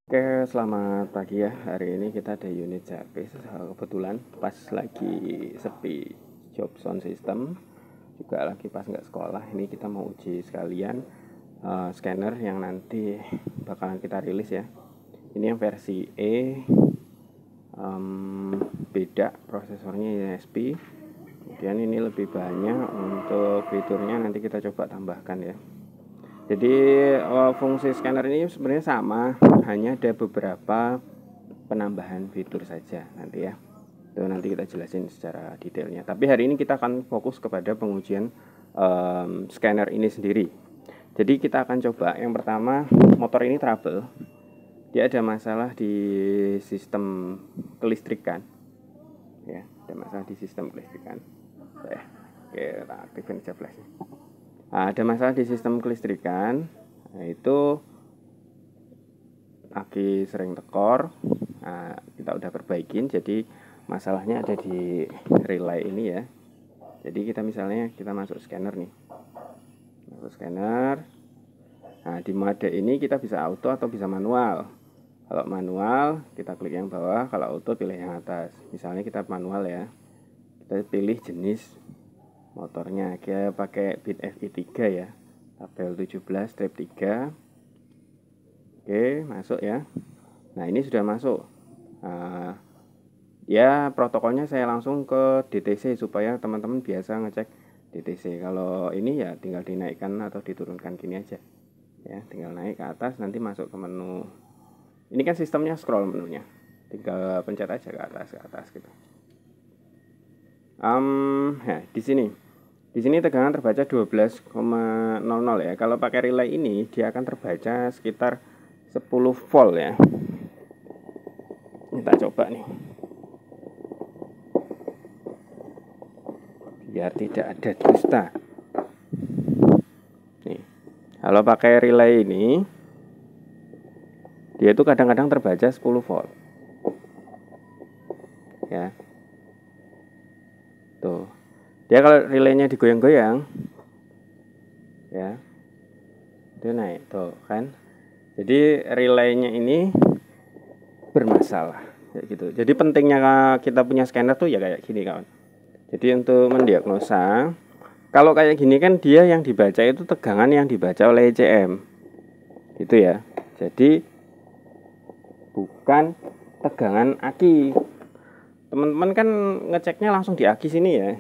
Oke, selamat pagi ya. Hari ini kita ada unit service. Kebetulan pas lagi sepi job sound system, juga lagi pas nggak sekolah. Ini kita mau uji sekalian scanner yang nanti bakalan kita rilis ya. Ini yang versi E, beda prosesornya ISP. Kemudian ini lebih banyak untuk fiturnya, nanti kita coba tambahkan ya. Jadi fungsi scanner ini sebenarnya sama, hanya ada beberapa penambahan fitur saja nanti ya. Itu nanti kita jelasin secara detailnya. Tapi hari ini kita akan fokus kepada pengujian scanner ini sendiri. Jadi kita akan coba yang pertama, motor ini trouble. Dia ada masalah di sistem kelistrikan. Ya, ada masalah di sistem kelistrikan. Oke, kita aktifin aja flashnya. Ada masalah di sistem kelistrikan, yaitu aki sering tekor. Kita udah perbaikin, jadi masalahnya ada di relay ini ya. Jadi kita misalnya kita masuk scanner nih, masuk scanner. Nah, di mode ini kita bisa auto atau bisa manual. Kalau manual kita klik yang bawah, kalau auto pilih yang atas. Misalnya kita manual ya, kita pilih jenis motornya, kita pakai bit FI3 ya, tabel 17 strip 3. Oke, masuk ya. Nah, ini sudah masuk. Ya, protokolnya saya langsung ke DTC supaya teman-teman biasa ngecek DTC. Kalau ini ya tinggal dinaikkan atau diturunkan gini aja ya, tinggal naik ke atas, nanti masuk ke menu. Ini kan sistemnya scroll menunya, tinggal pencet aja ke atas gitu. Ya, di sini tegangan terbaca 12,00 ya. Kalau pakai relay ini dia akan terbaca sekitar 10 volt ya. Kita coba nih, biar tidak ada dusta. Nih, kalau pakai relay ini dia itu kadang-kadang terbaca 10 volt ya. Tuh, dia kalau relaynya digoyang-goyang ya, dia naik tuh kan. Jadi relaynya ini bermasalah kayak gitu. Jadi pentingnya kita punya scanner tuh ya kayak gini kawan. Jadi untuk mendiagnosa, kalau kayak gini kan dia yang dibaca itu tegangan yang dibaca oleh ECM gitu ya. Jadi bukan tegangan aki. Teman-teman kan ngeceknya langsung di aki sini ya.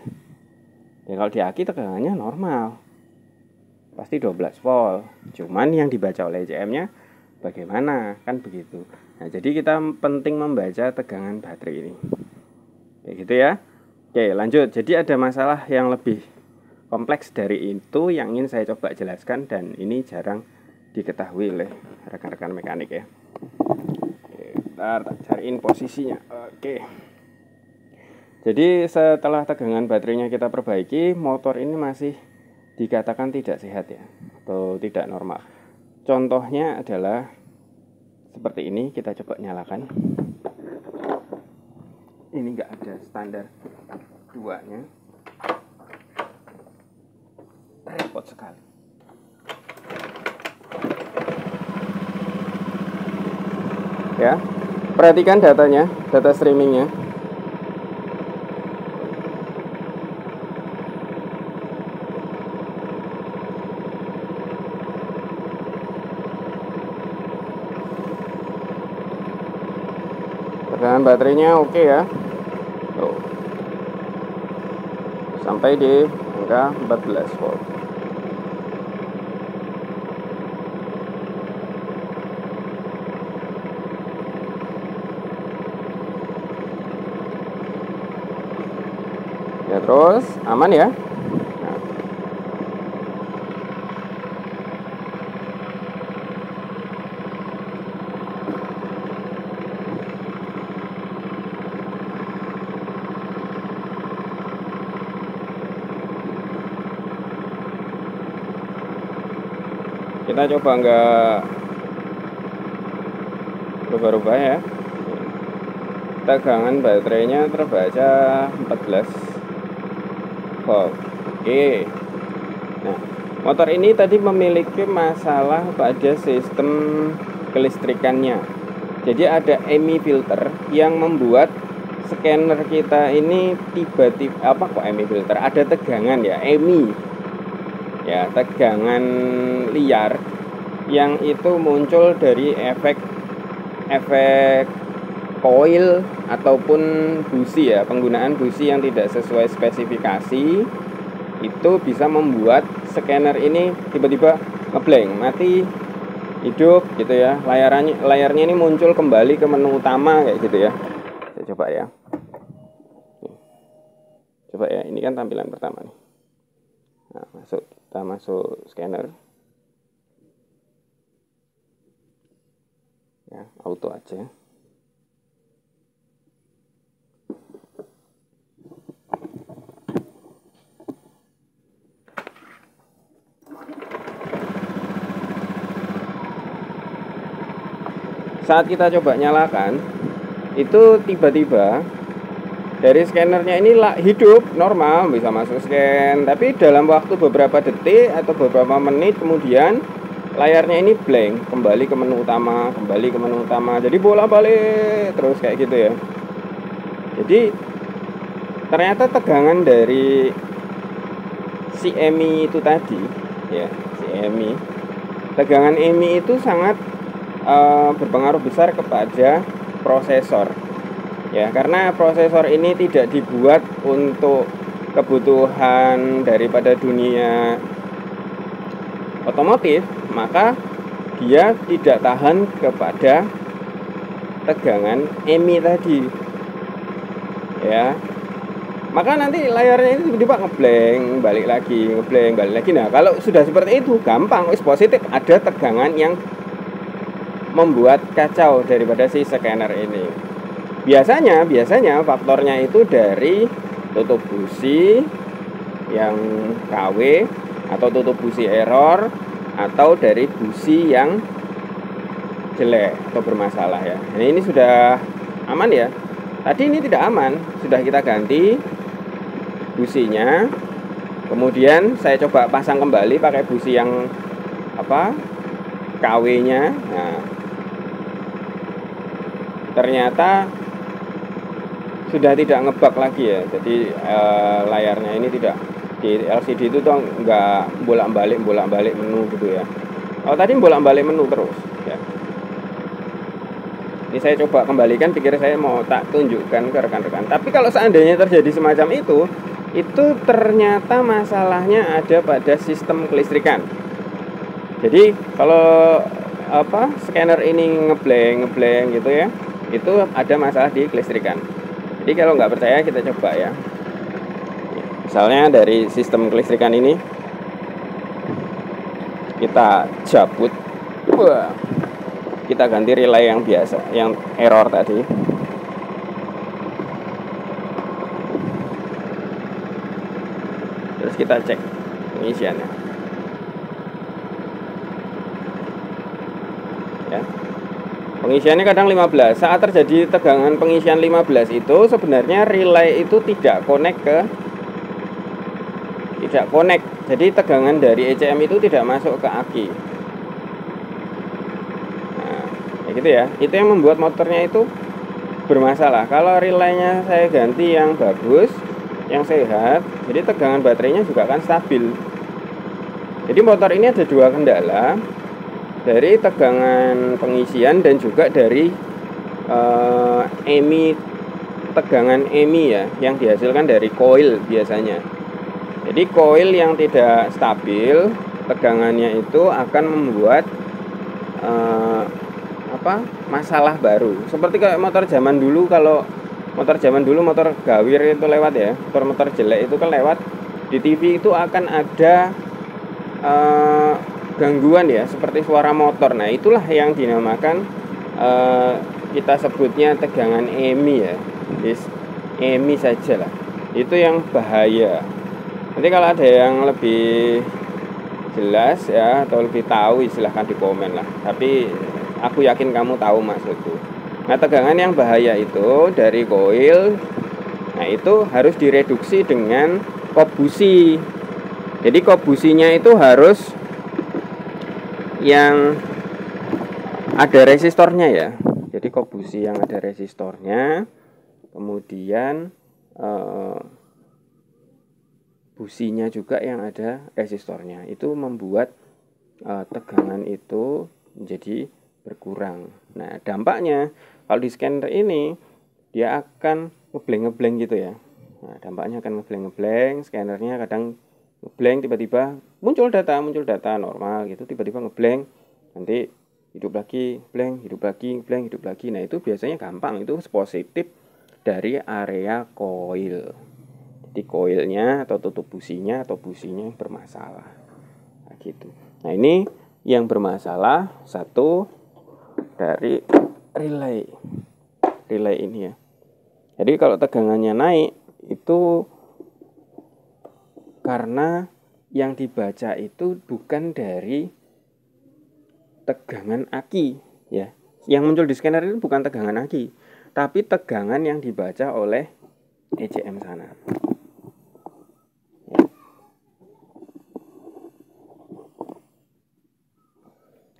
Ya kalau di aki tegangannya normal, pasti 12 volt. Cuman yang dibaca oleh ECM-nya bagaimana, kan begitu. Nah, jadi kita penting membaca tegangan baterai ini. Kayak gitu ya. Oke, lanjut. Jadi ada masalah yang lebih kompleks dari itu yang ingin saya coba jelaskan, dan ini jarang diketahui oleh rekan-rekan mekanik ya. Oke, bentar, tak cariin posisinya. Oke. Jadi setelah tegangan baterainya kita perbaiki, motor ini masih dikatakan tidak sehat ya, atau tidak normal. Contohnya adalah seperti ini, kita coba nyalakan. Ini enggak ada standar 2-nya. Repot sekali. Ya, perhatikan datanya, data streamingnya. Tegangan baterainya oke ya. Tuh, sampai di angka 14 volt. Ya, terus aman ya. Nah, kita coba nggak rubah-rubah ya. Tegangan baterainya terbaca 14 volt. Oke. Nah, motor ini tadi memiliki masalah pada sistem kelistrikannya. Jadi ada EMI filter yang membuat scanner kita ini tiba-tiba EMI filter? Ada tegangan ya, EMI. Ya, tegangan liar yang itu muncul dari efek coil ataupun busi ya, penggunaan busi yang tidak sesuai spesifikasi itu bisa membuat scanner ini tiba-tiba ngeblank, mati, hidup gitu ya. Layarnya ini muncul kembali ke menu utama kayak gitu ya. Saya coba ya. Coba ya, ini kan tampilan pertama nih. Nah, kita masuk scanner. Ya, auto aja. Saat kita coba nyalakan, itu tiba-tiba dari scannernya ini hidup normal, bisa masuk scan, tapi dalam waktu beberapa detik atau beberapa menit kemudian layarnya ini blank, kembali ke menu utama, jadi bolak-balik terus kayak gitu ya. Jadi ternyata tegangan dari si EMI itu tadi ya, si EMI, tegangan EMI itu sangat berpengaruh besar kepada prosesor ya, karena prosesor ini tidak dibuat untuk kebutuhan daripada dunia otomotif, maka dia tidak tahan kepada tegangan EMI tadi ya. Maka nanti layarnya ini tiba-tiba ngeblank, balik lagi. Nah, kalau sudah seperti itu gampang, positif, ada tegangan yang membuat kacau daripada si scanner ini. Biasanya faktornya itu dari tutup busi yang KW atau tutup busi error, atau dari busi yang jelek atau bermasalah ya. Nah, ini sudah aman ya. Tadi ini tidak aman, sudah kita ganti businya. Kemudian saya coba pasang kembali pakai busi yang KW-nya. Nah, ternyata sudah tidak ngebug lagi ya. Jadi layarnya ini tidak, di LCD itu tuh nggak bolak-balik menu gitu ya. Kalau tadi bolak-balik menu terus ya. Ini saya coba kembalikan, pikir saya mau tak tunjukkan ke rekan-rekan. Tapi kalau seandainya terjadi semacam itu ternyata masalahnya ada pada sistem kelistrikan. Jadi kalau scanner ini ngeblank gitu ya, itu ada masalah di kelistrikan. Jadi kalau nggak percaya kita coba ya. Misalnya dari sistem kelistrikan ini kita cabut, kita ganti relay yang biasa, yang error tadi. Terus kita cek pengisiannya ya. Pengisiannya kadang 15. Saat terjadi tegangan pengisian 15 itu sebenarnya relay itu tidak connect. Jadi tegangan dari ECM itu tidak masuk ke aki. Nah, kayak gitu ya. Itu yang membuat motornya itu bermasalah. Kalau relaynya saya ganti yang bagus, yang sehat, jadi tegangan baterainya juga akan stabil. Jadi motor ini ada dua kendala, dari tegangan pengisian dan juga dari tegangan EMI ya, yang dihasilkan dari coil biasanya. Jadi coil yang tidak stabil tegangannya itu akan membuat masalah baru. Seperti kayak motor zaman dulu, motor gawir itu lewat ya, motor jelek itu kan lewat di TV itu akan ada gangguan ya, seperti suara motor. Nah, itulah yang dinamakan kita sebutnya tegangan EMI ya. EMI saja lah. Itu yang bahaya. Nanti kalau ada yang lebih jelas ya, atau lebih tahu, silahkan di komen lah. Tapi aku yakin kamu tahu maksudku. Nah, tegangan yang bahaya itu dari coil. Nah, itu harus direduksi dengan kop busi. Jadi kop businya itu harus yang ada resistornya ya. Jadi Jadi kok busi yang ada resistornya, kemudian businya juga yang ada resistornya, itu membuat tegangan itu menjadi berkurang. Nah, dampaknya kalau di scanner ini dia akan ngebleng gitu ya. Nah, dampaknya akan ngebleng, scannernya kadang ngebleng, tiba-tiba muncul data normal gitu, tiba-tiba ngebleng, nanti hidup lagi, blank, hidup lagi, blank, hidup lagi. Nah, itu biasanya gampang, itu positif dari area koil. Jadi koilnya atau tutup businya yang bermasalah. Nah, gitu. Nah, ini yang bermasalah satu dari relay ini ya. Jadi kalau tegangannya naik itu karena yang dibaca itu bukan dari tegangan aki ya. Yang muncul di scanner itu bukan tegangan aki, tapi tegangan yang dibaca oleh ECM sana. Ya.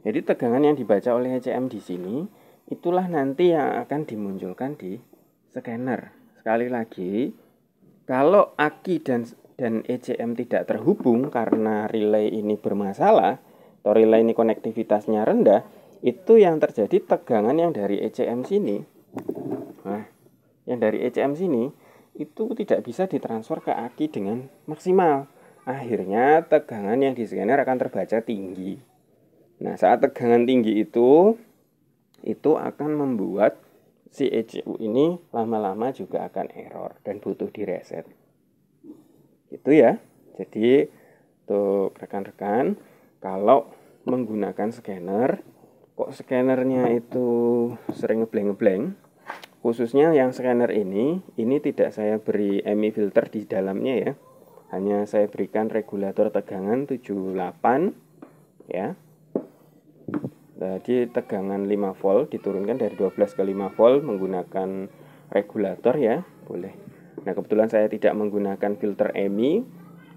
Jadi tegangan yang dibaca oleh ECM di sini itulah nanti yang akan dimunculkan di scanner. Sekali lagi, kalau aki dan ECM tidak terhubung karena relay ini bermasalah atau relay ini konektivitasnya rendah, itu yang terjadi tegangan yang dari ECM sini. Nah, yang dari ECM sini itu tidak bisa ditransfer ke aki dengan maksimal. Akhirnya tegangan yang di scanner akan terbaca tinggi. Nah, saat tegangan tinggi itu akan membuat si ECU ini lama-lama juga akan error dan butuh direset. Itu ya. Jadi untuk rekan-rekan, kalau menggunakan scanner, kok scannernya itu sering ngebleng, khususnya yang scanner ini tidak saya beri EMI filter di dalamnya ya. Hanya saya berikan regulator tegangan 78 ya. Jadi tegangan 5 volt diturunkan dari 12 ke 5 volt menggunakan regulator ya, boleh. Nah, kebetulan saya tidak menggunakan filter EMI.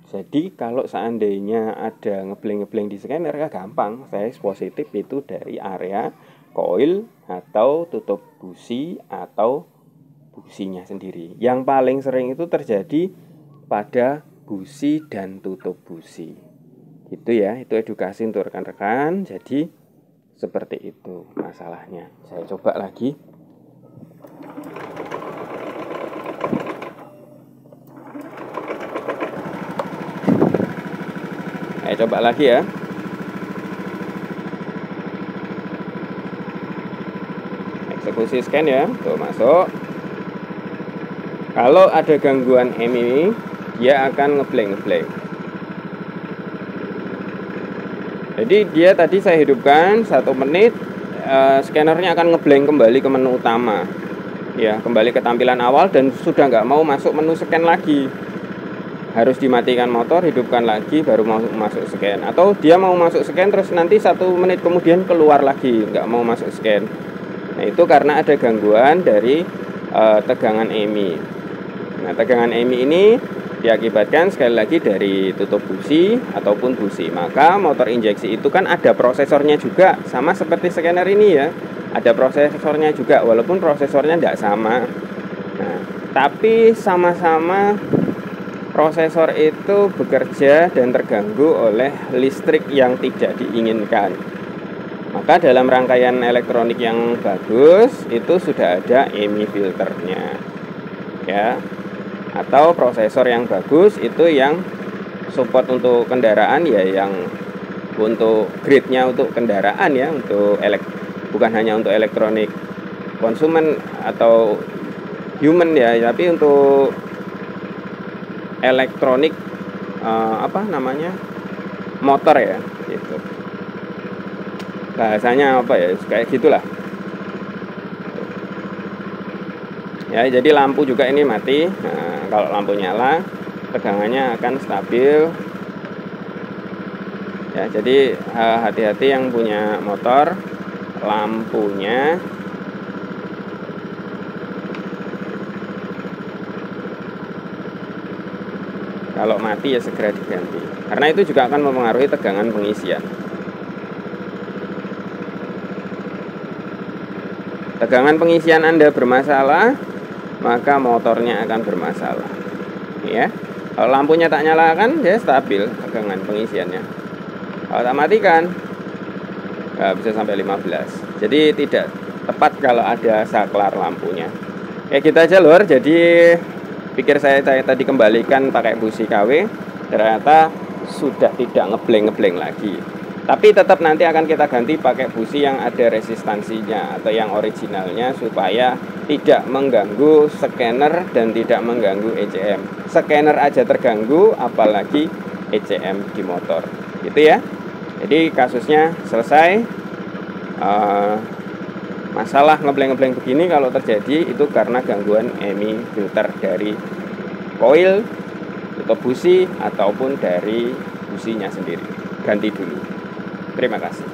Jadi kalau seandainya ada ngebleng di scanner ya gampang, saya positif itu dari area koil atau tutup busi atau businya sendiri. Yang paling sering itu terjadi pada busi dan tutup busi. Gitu ya, itu edukasi untuk rekan-rekan. Jadi seperti itu masalahnya. Saya coba lagi. Saya coba lagi ya. Eksekusi scan ya. Tuh masuk. Kalau ada gangguan EMI, dia akan ngebleng. Jadi dia tadi saya hidupkan 1 menit, scannernya akan ngebleng kembali ke menu utama. Ya, kembali ke tampilan awal dan sudah nggak mau masuk menu scan lagi. Harus dimatikan motor, hidupkan lagi, baru mau masuk scan. Atau dia mau masuk scan terus nanti 1 menit kemudian keluar lagi, nggak mau masuk scan. Nah, itu karena ada gangguan dari tegangan EMI. Nah, tegangan EMI ini diakibatkan sekali lagi dari tutup busi ataupun busi. Maka motor injeksi itu kan ada prosesornya juga, sama seperti scanner ini ya. Ada prosesornya juga, walaupun prosesornya tidak sama. Nah, tapi sama-sama prosesor itu bekerja dan terganggu oleh listrik yang tidak diinginkan. Maka dalam rangkaian elektronik yang bagus itu sudah ada EMI filternya. Ya. Atau prosesor yang bagus itu yang support untuk kendaraan ya, yang untuk grade-nya untuk kendaraan ya, untuk bukan hanya untuk elektronik konsumen atau human ya, tapi untuk elektronik motor ya gitu. Bahasanya apa ya, kayak gitulah. Ya, jadi lampu juga ini mati. Nah, kalau lampu nyala, tegangannya akan stabil. Ya, jadi hati-hati yang punya motor, lampunya kalau mati ya segera diganti. Karena itu juga akan mempengaruhi tegangan pengisian. Tegangan pengisian Anda bermasalah, maka motornya akan bermasalah. Ya. Kalau lampunya tak nyalakan, dia stabil tegangan pengisiannya. Kalau tak matikan, bisa sampai 15. Jadi tidak tepat kalau ada saklar lampunya. Gitu aja lur. Jadi pikir saya tadi kembalikan pakai busi KW, ternyata sudah tidak ngebleng-ngebleng lagi. Tapi tetap nanti akan kita ganti pakai busi yang ada resistansinya atau yang originalnya, supaya tidak mengganggu scanner dan tidak mengganggu ECM. Scanner aja terganggu, apalagi ECM di motor. Gitu ya. Jadi kasusnya selesai. Masalah ngebleng-ngebleng begini kalau terjadi itu karena gangguan EMI filter dari koil atau busi ataupun dari businya sendiri. Ganti dulu. Terima kasih.